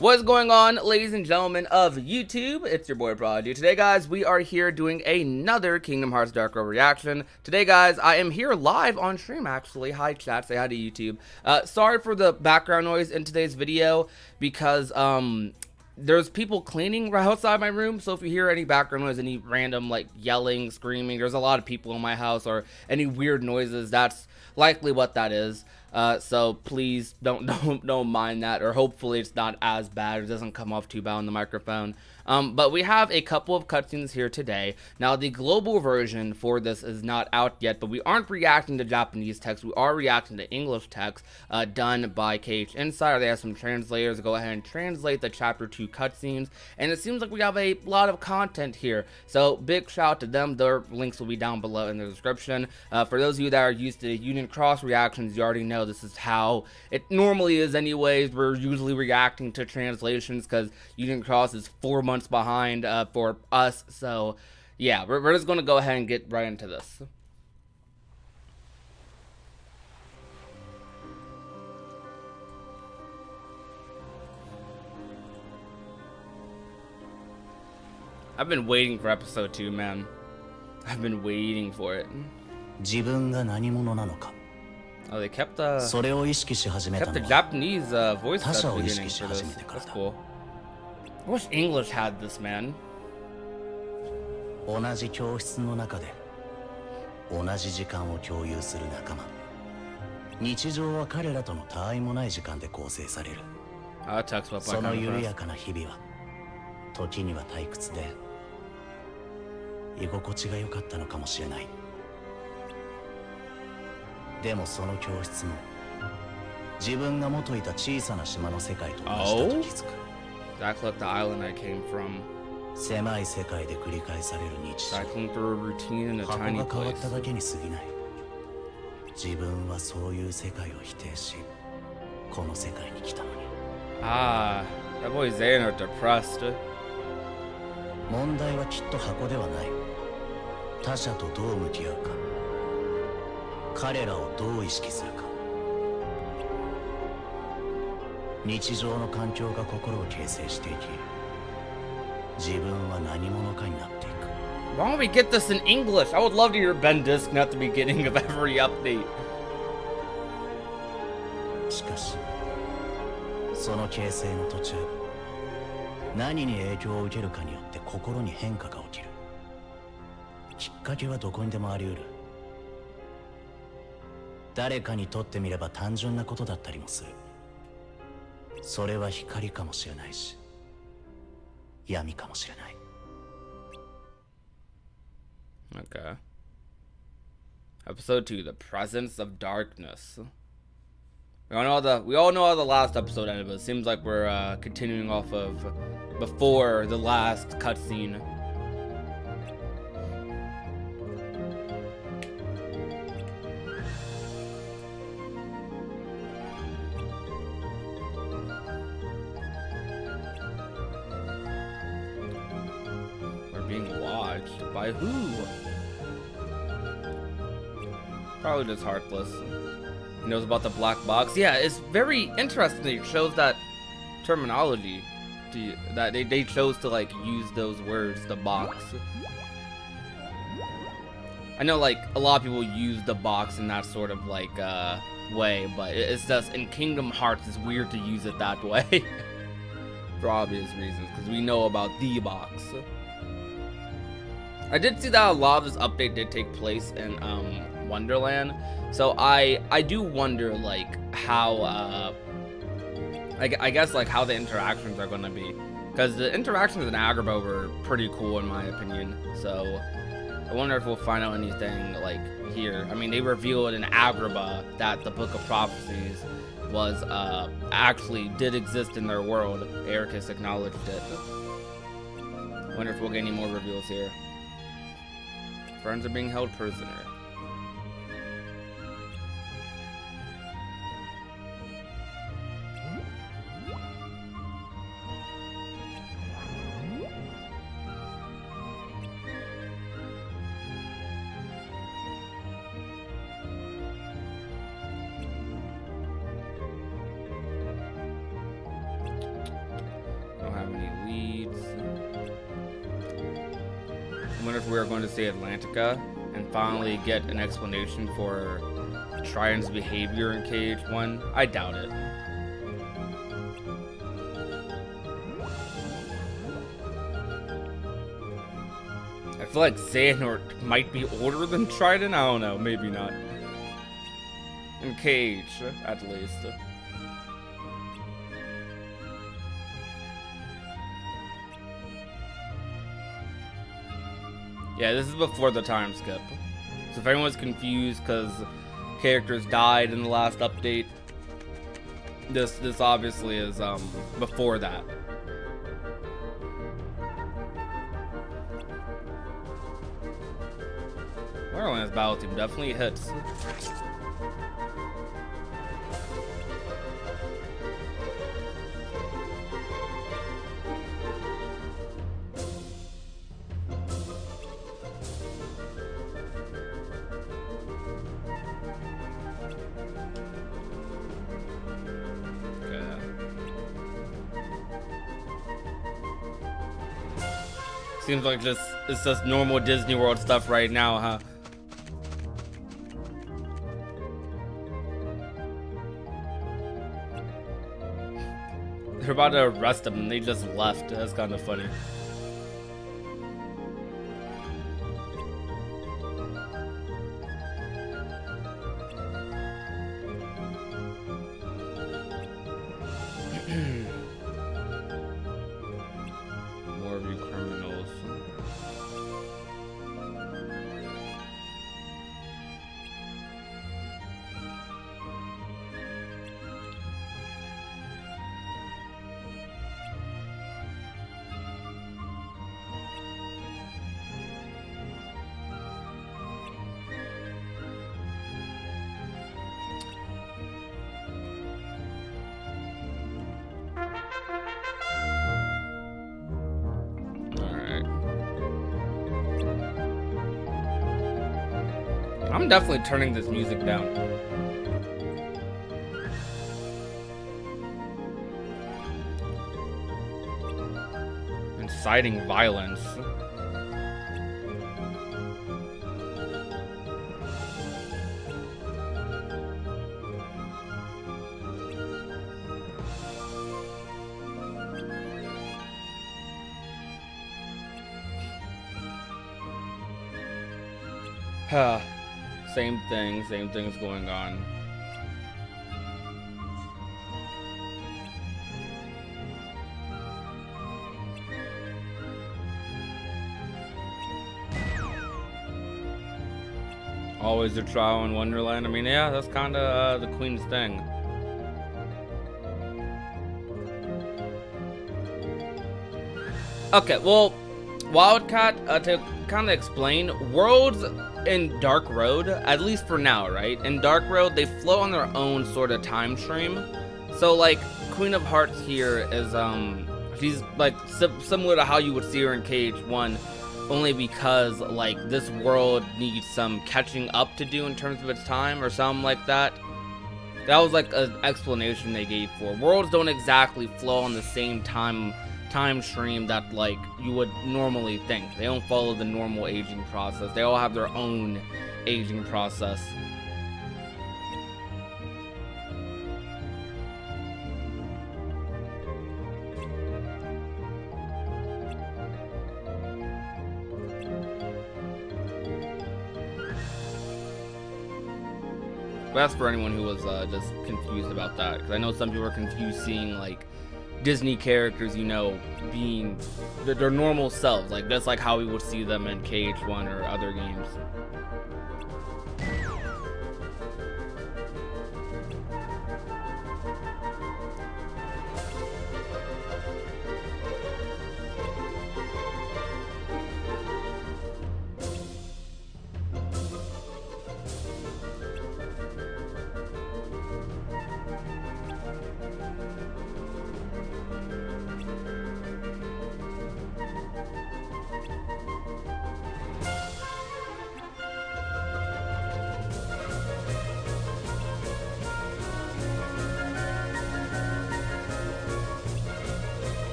What's going on, ladies and gentlemen of YouTube? It's your boy Prodigy. Today, guys, we are here doing another Kingdom Hearts Dark Road reaction. Today, guys, I am here live on stream, actually. Hi, chat. Say hi to YouTube. Sorry for the background noise in today's video because, there's people cleaning right outside my room, so if you hear any background noise, any random, like, yelling, screaming, there's a lot of people in my house, or any weird noises, that's likely what that is. So please don't mind that, or hopefully it's not as bad, it doesn't come off too bad on the microphone. But we have a couple of cutscenes here today. Now, the global version for this is not out yet, but we aren't reacting to Japanese text. We are reacting to English text done by KH Insider. They have some translators to go ahead and translate the Chapter 2 cutscenes, and it seems like we have a lot of content here. So, big shout out to them. Their links will be down below in the description. For those of you that are used to Union Cross reactions, you already know this is how it normally is anyways. We're usually reacting to translations because Union Cross is 4 months behind for us, so yeah, we're just gonna go ahead and get right into this. I've been waiting for episode 2, man. I've been waiting for it. Oh, they kept the Japanese voice at the beginning for this. That's cool. I wish English had this, man. 同じ教室の中で同じ時間を共有する仲間。日常は彼らとの他愛もない時間で構成される。その緩やかな日々は時には退屈で居心地が良かったのかもしれない。でもその教室も自分が元いた小さな島の世界と同じだと気づく。Exactly like the island I came from. 狭い世界で繰り返される日常。Cycling through a routine in a 箱 tiny が変わっ place. ただけに過ぎない。自分はそういう世界を否定し、この世界に来たのに。Ah, that boy Xehanort depressed. 問題はきっと箱ではない。他者とどう向き合うか。彼らをどう意識するか。日常の環境が心を形成していき、自分は何者かになっていく。Why don't we get this in English? I would love to hear Ben Diskin at the beginning of every update. しかし、その形成の途中、何に影響を受けるかによって心に変化が起きる。きっかけはどこにでもあり得る。誰かにとってみれば単純なことだったりもする。それは光かもしれないし、闇かもしれない。Okay. Episode 2, The Presence of Darkness. We all know how the last episode ended, but it seems like we're continuing off of before the last cutscene. Being watched by who? Probably just Heartless. He knows about the black box. Yeah, it's very interesting. It shows that terminology that they chose to like use those words, the box. I know like a lot of people use the box in that sort of like way, but it's just in Kingdom Hearts it's weird to use it that way. For obvious reasons, because we know about the box. I did see that a lot of this update did take place in Wonderland, so I do wonder like how I guess like how the interactions are gonna be, because the interactions in Agrabah were pretty cool in my opinion. So I wonder if we'll find out anything like here. I mean, they revealed in Agrabah that the Book of Prophecies was actually did exist in their world. ERAQUS acknowledged it. Wonder if we'll get any more reveals here. Friends are being held prisoner. I wonder if we are going to see Atlantica and finally get an explanation for Triton's behavior in KH1. I doubt it. I feel like Xehanort might be older than Triton. I don't know, maybe not. In KH, at least. Yeah, this is before the time skip. So if anyone's confused because characters died in the last update, this obviously is before that. Wonderland's battle team definitely hits. Seems like it's just normal Disney World stuff right now, huh? They're about to arrest him and they just left. That's kind of funny. More of you criminals. I'm definitely turning this music down. Inciting violence. Same thing's going on. Always a trial in Wonderland. I mean, yeah, that's kind of the Queen's thing. Okay, well, Wildcat, to kind of explain, worlds in Dark Road, at least for now, right? In Dark Road, they flow on their own sort of time stream. So, like, Queen of Hearts here is, she's, like, similar to how you would see her in KH1, only because, like, this world needs some catching up to do in terms of its time, or something like that. That was, like, an explanation they gave for. Worlds don't exactly flow on the same time stream that, like, you would normally think. They don't follow the normal aging process. They all have their own aging process. But that's for anyone who was just confused about that, because I know some people are confused seeing, like, Disney characters, you know, being their normal selves, like that's like how we would see them in KH1 or other games.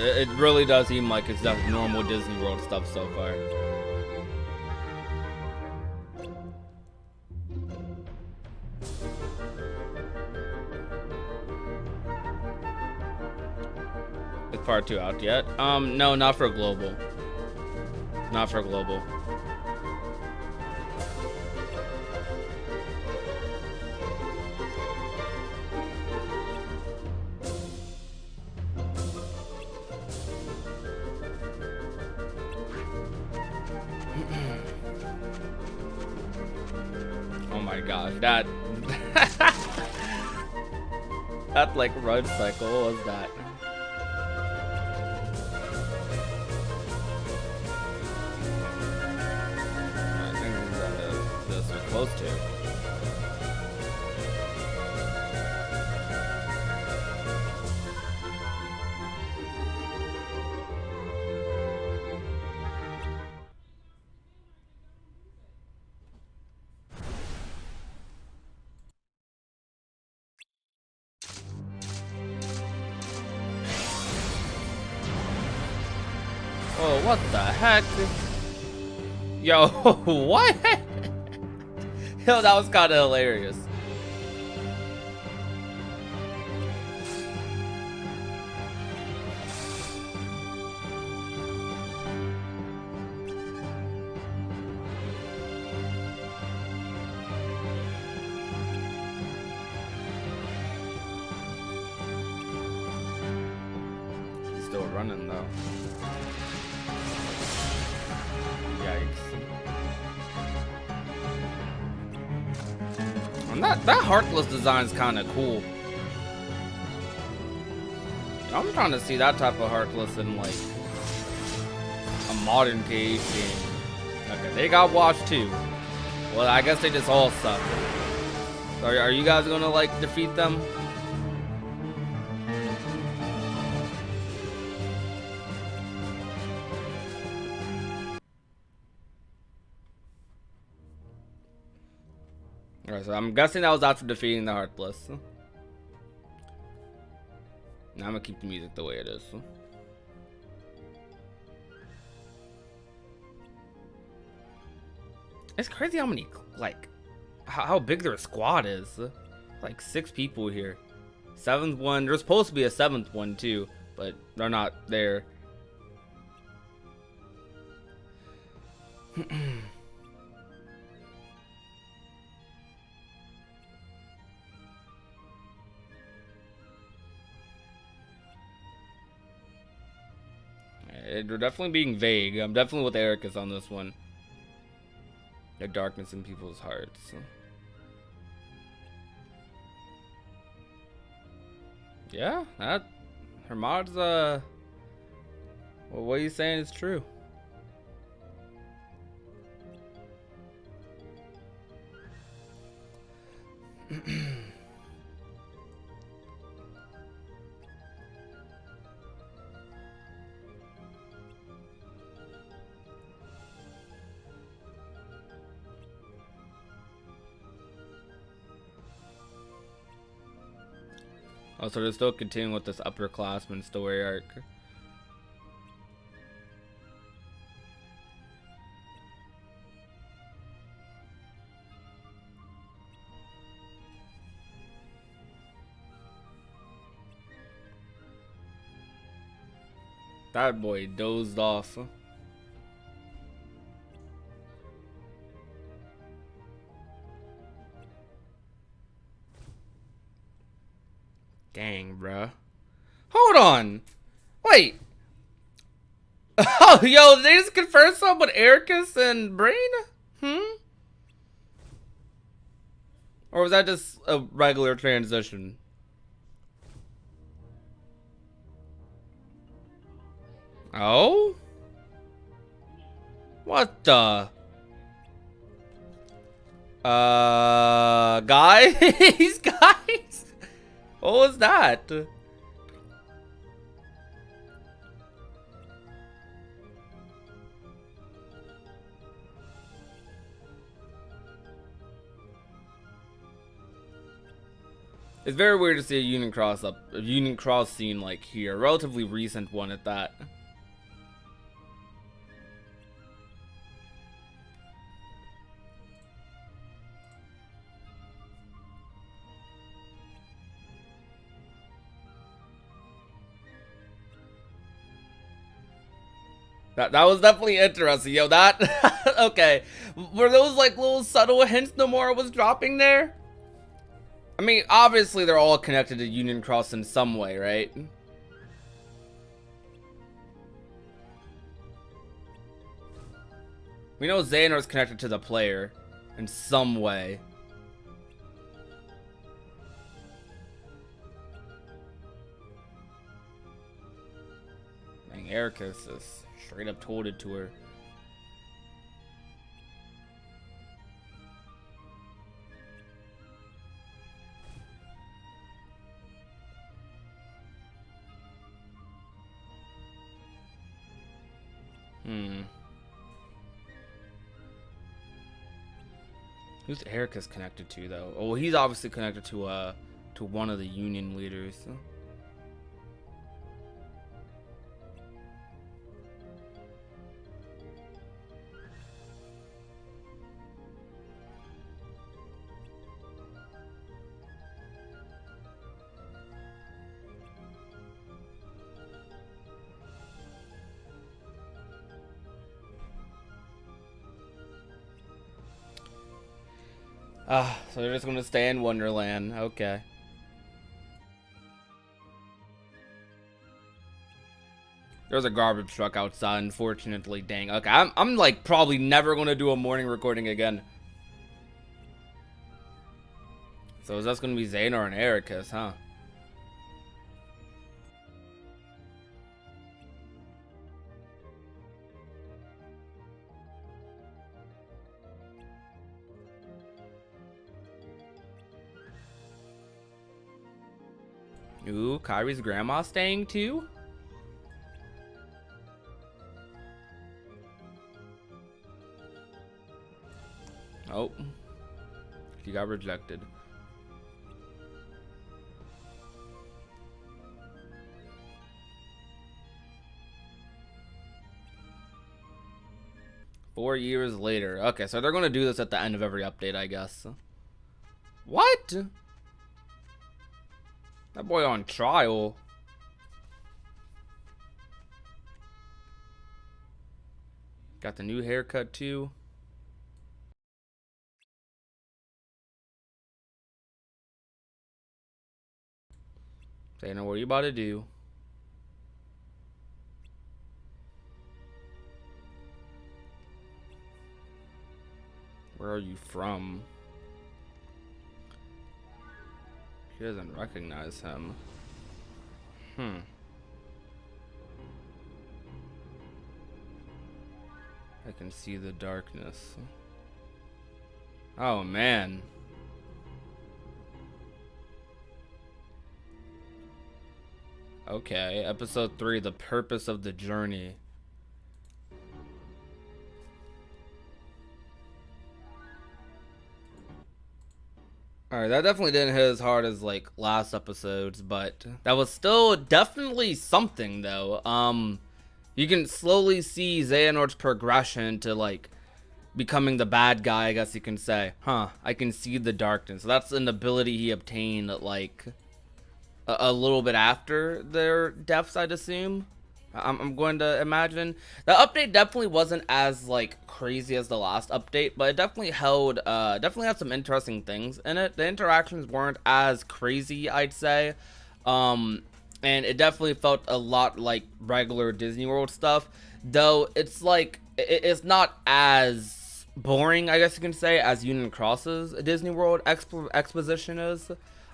It really does seem like it's just normal Disney World stuff so far. Is part 2 out yet? No, not for global. Not for global. Oh my gosh, that that like run cycle, what was that? I think this was close to. Oh, what the heck? Yo, what? Yo, that was kind of hilarious. He's still running though. And that Heartless design is kind of cool. I'm trying to see that type of Heartless in like a modern cage game. Okay, they got washed too. Well, I guess they just all suck. Are you guys gonna like defeat them? Alright, so I'm guessing that was after defeating the Heartless. Now I'm gonna keep the music the way it is. It's crazy how many, like, how big their squad is. Like 6 people here. 7th one, there's supposed to be a 7th one too, but they're not there. They're definitely being vague. I'm definitely with ERAQUS on this one. The darkness in people's hearts. Yeah, that Hermod's well, what are you saying is true. Oh, so they're still continuing with this upperclassman story arc. That boy dozed off. Dang, bruh. Hold on. Wait. Oh, yo, they just confirmed something with ERAQUS and Brain? Or was that just a regular transition? Oh? What the? Guys? Guys? What was that? It's very weird to see a Union Cross scene like here, a relatively recent one at that. That was definitely interesting, yo. That okay. Were those like little subtle hints Nomura was dropping there? I mean, obviously they're all connected to Union Cross in some way, right? We know Xehanort's connected to the player in some way. Dang, ERAQUS is straight up told it to her. Who's ERAQUS connected to, though? Oh, he's obviously connected to one of the Union leaders. So they're just gonna stay in Wonderland. Okay. There's a garbage truck outside, unfortunately. Dang. Okay, I'm like probably never gonna do a morning recording again. So is that gonna be Xehanort and ERAQUS, huh? Ooh, Kairi's grandma staying too? Oh, she got rejected. Four years later. Okay, so they're gonna do this at the end of every update, I guess. What? That boy on trial. Got the new haircut too. Saying, what are you about to do? Where are you from? She doesn't recognize him. I can see the darkness. Oh man. Okay, episode 3, the purpose of the journey. Alright, that definitely didn't hit as hard as like last episodes, but that was still definitely something though. You can slowly see Xehanort's progression to like becoming the bad guy, I guess you can say. I can see the darkness. So that's an ability he obtained like a little bit after their deaths, I'd assume. I'm going to imagine. The update definitely wasn't as like crazy as the last update, but it definitely definitely had some interesting things in it. The interactions weren't as crazy, I'd say. And it definitely felt a lot like regular Disney World stuff, though it's like it's not as boring, I guess you can say, as Union Cross's Disney World exposition is.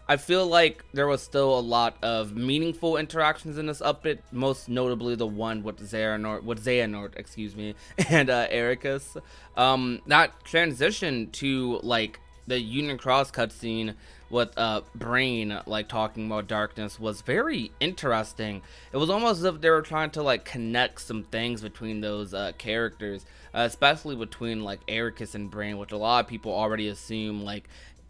I feel like there was still a lot of meaningful interactions in this update, most notably the one with Xehanort, excuse me, and ERAQUS. That transition to like the Union Cross cutscene with Brain like talking about darkness was very interesting. It was almost as if they were trying to like connect some things between those characters, especially between like ERAQUS and Brain, which a lot of people already assume like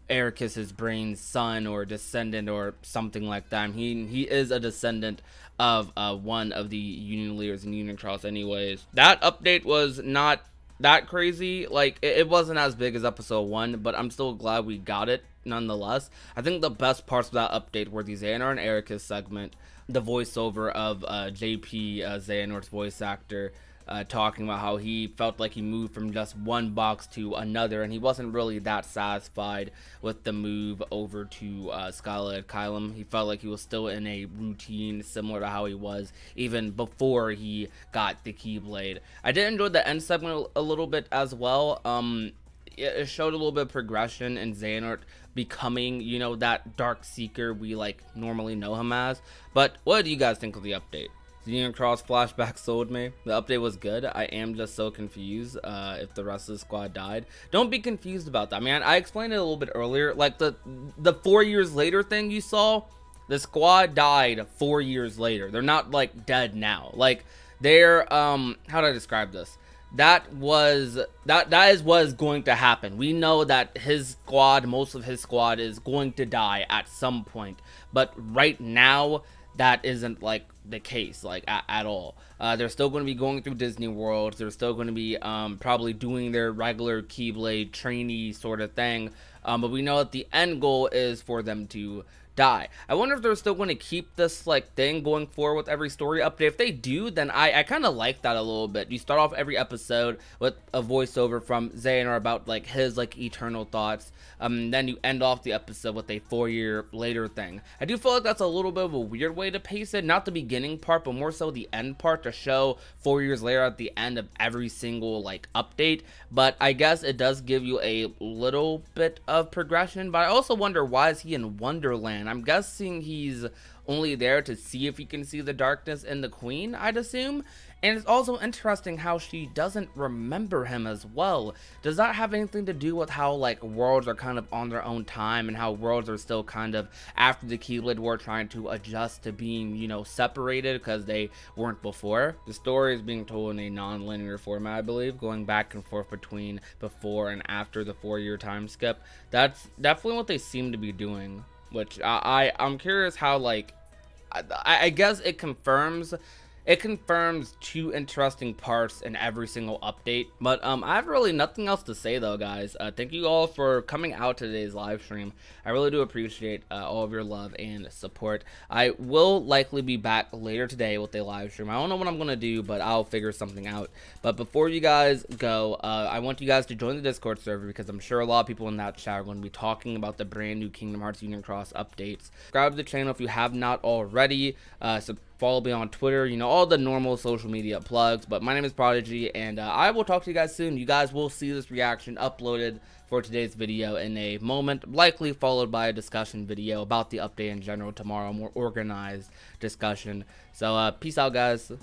ERAQUS's brain's son or descendant or something like that. He is a descendant of one of the Union leaders in Union Cross anyways. That update was not that crazy. Like, it wasn't as big as episode 1, but I'm still glad we got it nonetheless. I think the best parts of that update were the Xehanort and ERAQUS segment, the voiceover of JP, Xehanort's voice actor, talking about how he felt like he moved from just one box to another, and he wasn't really that satisfied with the move over to Skylight Kylum. He felt like he was still in a routine similar to how he was even before he got the Keyblade. I did enjoy the end segment a little bit as well. It showed a little bit of progression in Xehanort becoming, you know, that Dark Seeker we like normally know him as. But what do you guys think of the update? Union Cross flashback sold me. The update was good. I am just so confused if the rest of the squad died. Don't be confused about that, man. I explained it a little bit earlier. Like the 4 years later thing you saw, the squad died 4 years later. They're not like dead now. Like they're how do I describe this? That is what is going to happen. We know that his squad, most of his squad, is going to die at some point. But right now, that isn't like the case, like at all. They're still going to be going through Disney World. They're still going to be probably doing their regular Keyblade trainee sort of thing. But we know that the end goal is for them to die. I wonder if they're still going to keep this like thing going forward with every story update. If they do, then I kind of like that a little bit. You start off every episode with a voiceover from Xehanort about like his like eternal thoughts. Then you end off the episode with a 4 year later thing. I do feel like that's a little bit of a weird way to pace it. Not the beginning part, but more so the end part, to show 4 years later at the end of every single like update. But I guess it does give you a little bit of progression. But I also wonder, why is he in Wonderland? I'm guessing he's only there to see if he can see the darkness in the queen, I'd assume. And it's also interesting how she doesn't remember him as well. Does that have anything to do with how like worlds are kind of on their own time, and how worlds are still kind of, after the Keyblade War, trying to adjust to being, you know, separated because they weren't before? The story is being told in a non-linear format, I believe, going back and forth between before and after the 4 year time skip. That's definitely what they seem to be doing, which I'm curious how, like, I guess it confirms two interesting parts in every single update. But I have really nothing else to say though, guys. Thank you all for coming out to today's live stream. I really do appreciate all of your love and support. I will likely be back later today with a live stream. I don't know what I'm gonna do, but I'll figure something out. But before you guys go, I want you guys to join the Discord server, because I'm sure a lot of people in that chat are going to be talking about the brand new Kingdom Hearts Union Cross updates. Subscribe to the channel if you have not already. Follow me on Twitter, you know, all the normal social media plugs. But my name is Prodigy, and I will talk to you guys soon. You guys will see this reaction uploaded for today's video in a moment, likely followed by a discussion video about the update in general tomorrow, more organized discussion. So peace out, guys.